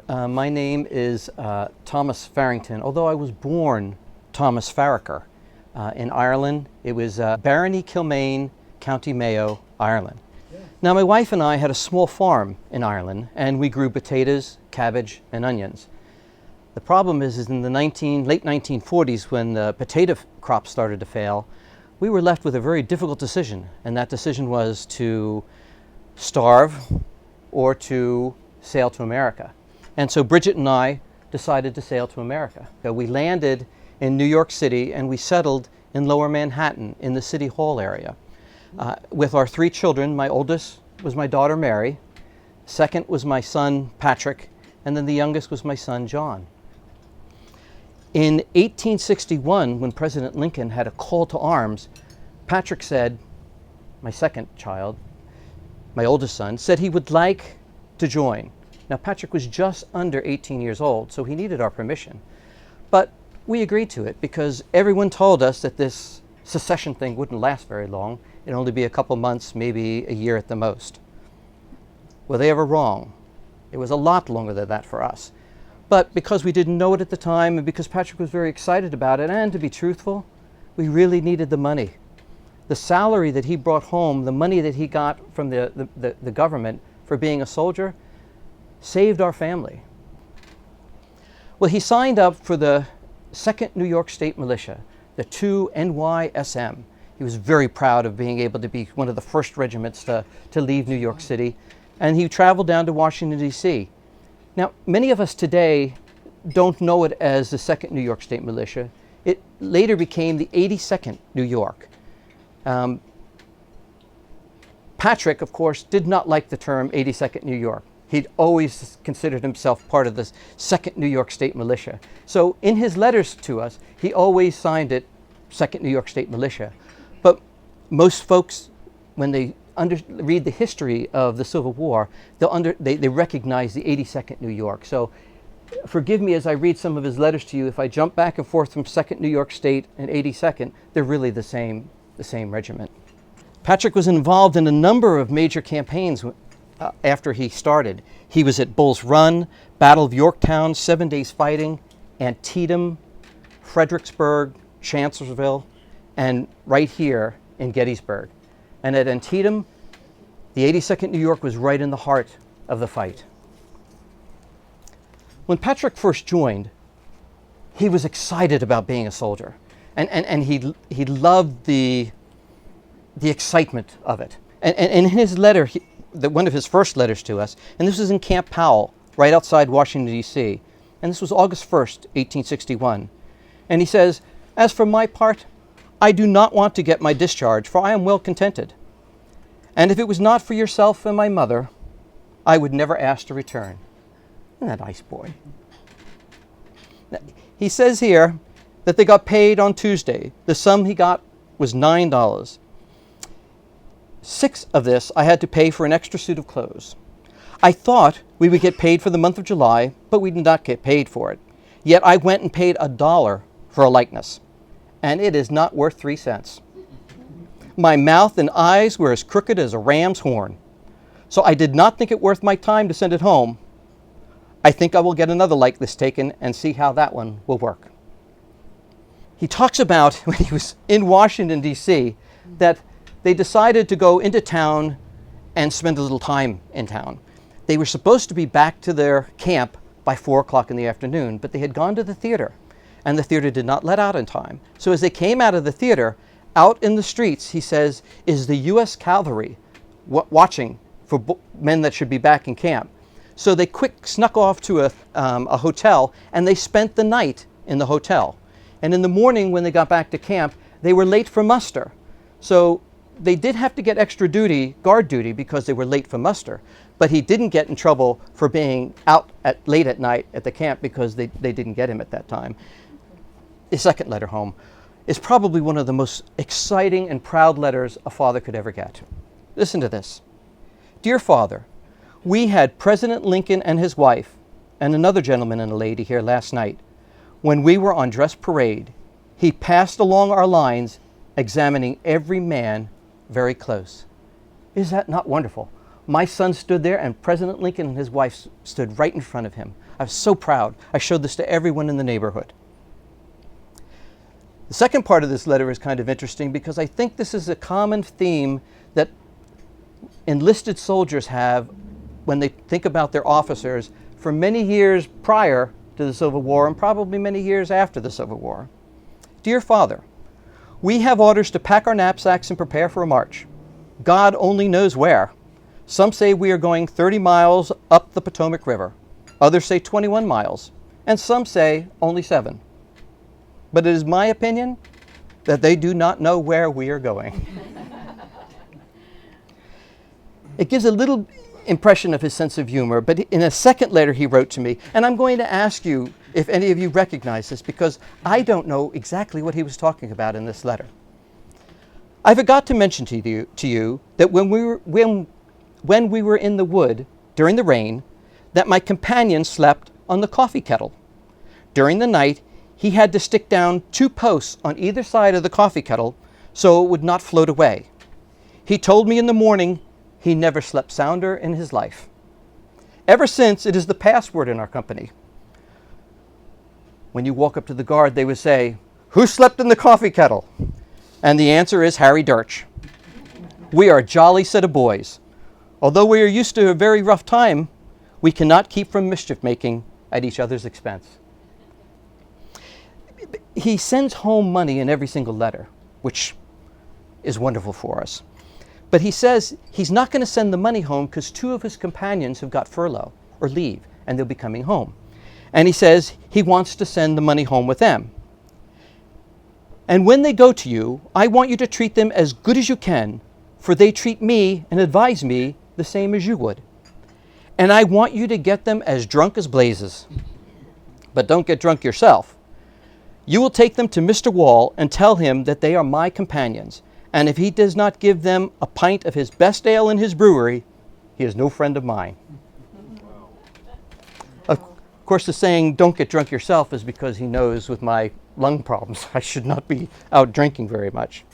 My name is Thomas Ferrington, although I was born Thomas Farraker in Ireland. It was Barony Kilmaine, County Mayo, Ireland. Yeah. Now my wife and I had a small farm in Ireland, and we grew potatoes, cabbage, and onions. The problem is in the late 1940s, when the potato crop started to fail, we were left with a very difficult decision, and that decision was to starve or to sail to America. And so Bridget and I decided to sail to America. We landed in New York City and we settled in Lower Manhattan in the City Hall area with our 3 children. My oldest was my daughter Mary, second was my son Patrick, and then the youngest was my son John. In 1861, when President Lincoln had a call to arms, Patrick said, my second child, my oldest son, said he would like to join. Now, Patrick was just under 18 years old, so he needed our permission. But we agreed to it because everyone told us that this secession thing wouldn't last very long. It'd only be a couple months, maybe a year at the most. Were they ever wrong? It was a lot longer than that for us. But because we didn't know it at the time, and because Patrick was very excited about it, and to be truthful, we really needed the money. The salary that he brought home, the money that he got from the government for being a soldier, saved our family. Well, he signed up for the 2nd New York State Militia, the 2 NYSM. He was very proud of being able to be one of the first regiments to leave New York City, and he traveled down to Washington, D.C. Now, many of us today don't know it as the 2nd New York State Militia. It later became the 82nd New York. Patrick, of course, did not like the term 82nd New York. He'd always considered himself part of the 2nd New York State Militia. So in his letters to us, he always signed it 2nd New York State Militia. But most folks, when they read the history of the Civil War, they recognize the 82nd New York. So forgive me as I read some of his letters to you. If I jump back and forth from 2nd New York State and 82nd, they're really the same regiment. Patrick was involved in a number of major campaigns after he started. He was at Bull's Run, Battle of Yorktown, 7 Days Fighting, Antietam, Fredericksburg, Chancellorsville, and right here in Gettysburg. And at Antietam, the 82nd New York was right in the heart of the fight. When Patrick first joined, he was excited about being a soldier, and he loved the excitement of it. And in his letter, one of his first letters to us, and this was in Camp Powell, right outside Washington, D.C., and this was August 1st, 1861. And he says, "As for my part, I do not want to get my discharge, for I am well contented. And if it was not for yourself and my mother, I would never ask to return." Isn't that nice, boy? He says here that they got paid on Tuesday. The sum he got was $9. 6 of this I had to pay for an extra suit of clothes. I thought we would get paid for the month of July, but we did not get paid for it. Yet I went and paid $1 for a likeness, and it is not worth 3 cents. My mouth and eyes were as crooked as a ram's horn, so I did not think it worth my time to send it home. I think I will get another likeness taken and see how that one will work. He talks about when he was in Washington, D.C., that they decided to go into town and spend a little time in town. They were supposed to be back to their camp by 4 o'clock in the afternoon, but they had gone to the theater, and the theater did not let out in time. So as they came out of the theater, out in the streets, he says, is the U.S. cavalry watching for men that should be back in camp. So they snuck off to a hotel, and they spent the night in the hotel. And in the morning, when they got back to camp, they were late for muster. So they did have to get extra guard duty, because they were late for muster. But he didn't get in trouble for being out late at night at the camp, because they didn't get him at that time. His second letter home is probably one of the most exciting and proud letters a father could ever get. Listen to this. "Dear Father, we had President Lincoln and his wife and another gentleman and a lady here last night. When we were on dress parade, he passed along our lines, examining every man very close." Is that not wonderful? My son stood there, and President Lincoln and his wife stood right in front of him. I was so proud. I showed this to everyone in the neighborhood. The second part of this letter is kind of interesting because I think this is a common theme that enlisted soldiers have when they think about their officers for many years prior to the Civil War and probably many years after the Civil War. Dear Father, we have orders to pack our knapsacks and prepare for a march. God only knows where. Some say we are going 30 miles up the Potomac River. Others say 21 miles. And some say only 7. But it is my opinion that they do not know where we are going. It gives a little impression of his sense of humor, but in a second letter he wrote to me, and I'm going to ask you if any of you recognize this because I don't know exactly what he was talking about in this letter. I forgot to mention to you that when we were in the wood during the rain, that my companion slept on the coffee kettle. During the night, he had to stick down 2 posts on either side of the coffee kettle so it would not float away. He told me in the morning he never slept sounder in his life. Ever since, it is the password in our company. When you walk up to the guard, they would say, "Who slept in the coffee kettle?" And the answer is Harry Dirch. We are a jolly set of boys. Although we are used to a very rough time, we cannot keep from mischief making at each other's expense. He sends home money in every single letter, which is wonderful for us. But he says he's not going to send the money home because 2 of his companions have got furlough or leave, and they'll be coming home. And he says he wants to send the money home with them. And when they go to you, I want you to treat them as good as you can, for they treat me and advise me the same as you would. And I want you to get them as drunk as blazes. But don't get drunk yourself. You will take them to Mr. Wall and tell him that they are my companions. And if he does not give them a pint of his best ale in his brewery, he is no friend of mine. Of course, the saying, "Don't get drunk yourself," is because he knows with my lung problems I should not be out drinking very much.